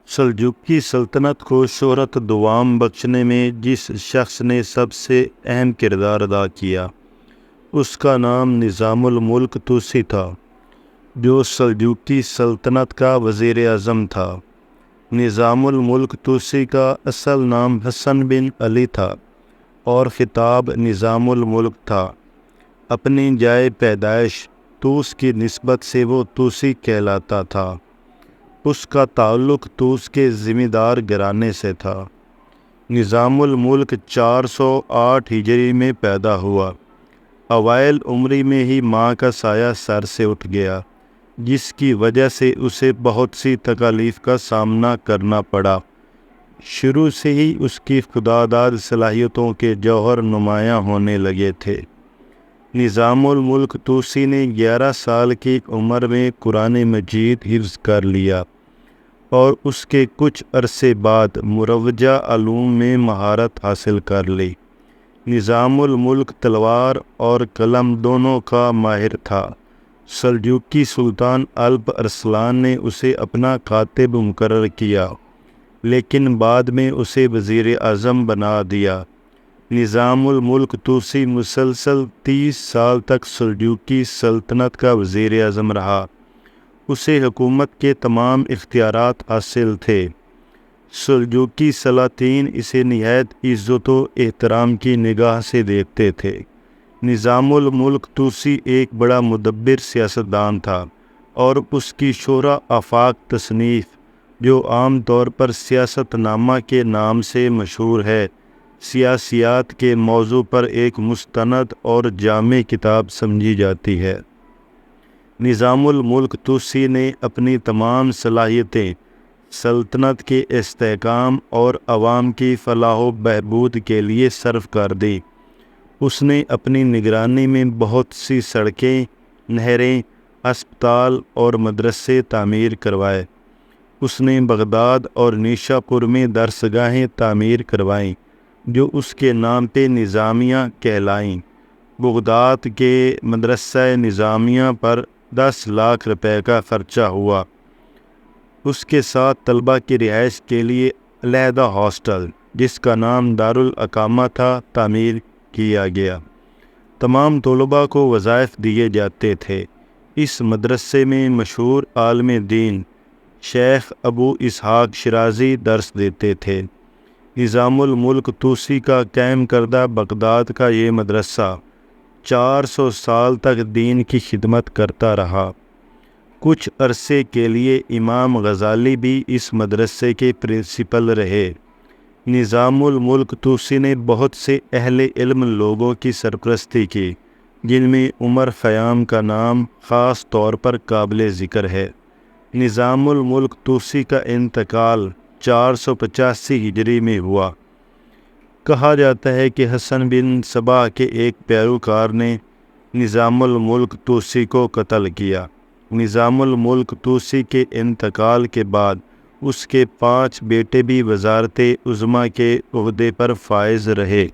سلجوقی سلطنت کو شہرت دوام بخشنے میں جس شخص نے سب سے اہم کردار ادا کیا اس کا نام نظام الملک توسی تھا، جو سلجوقی سلطنت کا وزیر اعظم تھا۔ نظام الملک توسی کا اصل نام حسن بن علی تھا اور خطاب نظام الملک تھا۔ اپنی جائے پیدائش طوس کی نسبت سے وہ توسی کہلاتا تھا۔ اس کا تعلق طوس کے ذمہ دار گھرانے سے تھا۔ نظام الملک 408 ہجری میں پیدا ہوا۔ اوائل عمری میں ہی ماں کا سایہ سر سے اٹھ گیا، جس کی وجہ سے اسے بہت سی تکالیف کا سامنا کرنا پڑا۔ شروع سے ہی اس کی خودداد صلاحیتوں کے جوہر نمایاں ہونے لگے تھے۔ نظام الملک توسی نے 11 سال کی عمر میں قرآن مجید حفظ کر لیا اور اس کے کچھ عرصے بعد مروجہ علوم میں مہارت حاصل کر لی۔ نظام الملک تلوار اور قلم دونوں کا ماہر تھا۔ سلجوقی سلطان الپ ارسلان نے اسے اپنا کاتب مقرر کیا، لیکن بعد میں اسے وزیر اعظم بنا دیا۔ نظام الملک توسی مسلسل 30 سال تک سلجوقی سلطنت کا وزیر اعظم رہا۔ اسے حکومت کے تمام اختیارات حاصل تھے۔ سلجوقی سلاطین اسے نہایت عزت و احترام کی نگاہ سے دیکھتے تھے۔ نظام الملک توسی ایک بڑا مدبر سیاستدان تھا اور اس کی شہرہ آفاق تصنیف، جو عام طور پر سیاست نامہ کے نام سے مشہور ہے، سیاسیات کے موضوع پر ایک مستند اور جامع کتاب سمجھی جاتی ہے۔ نظام الملک توسی نے اپنی تمام صلاحیتیں سلطنت کے استحکام اور عوام کی فلاح و بہبود کے لیے صرف کر دی۔ اس نے اپنی نگرانی میں بہت سی سڑکیں، نہریں، ہسپتال اور مدرسے تعمیر کروائے۔ اس نے بغداد اور نیشا پور میں درسگاہیں تعمیر کروائیں، جو اس کے نام پہ نظامیہ کہلائیں۔ بغداد کے مدرسہ نظامیہ پر 10 لاکھ روپے کا خرچہ ہوا۔ اس کے ساتھ طلبہ کی رہائش کے لیے علیحدہ ہاسٹل، جس کا نام دارالاقامہ تھا، تعمیر کیا گیا۔ تمام طلباء کو وظائف دیے جاتے تھے۔ اس مدرسے میں مشہور عالم دین شیخ ابو اسحاق شیرازی درس دیتے تھے۔ نظام الملک توسی کا قائم کردہ بغداد کا یہ مدرسہ 400 سال تک دین کی خدمت کرتا رہا۔ کچھ عرصے کے لیے امام غزالی بھی اس مدرسے کے پرنسپل رہے۔ نظام الملک توسی نے بہت سے اہل علم لوگوں کی سرپرستی کی، جن میں عمر خیام کا نام خاص طور پر قابل ذکر ہے۔ نظام الملک توسی کا انتقال 485 ہجری میں ہوا۔ کہا جاتا ہے کہ حسن بن صبا کے ایک پیروکار نے نظام الملک توسی کو قتل کیا۔ نظام الملک توسی کے انتقال کے بعد اس کے 5 بیٹے بھی وزارت عظمیٰ کے عہدے پر فائز رہے۔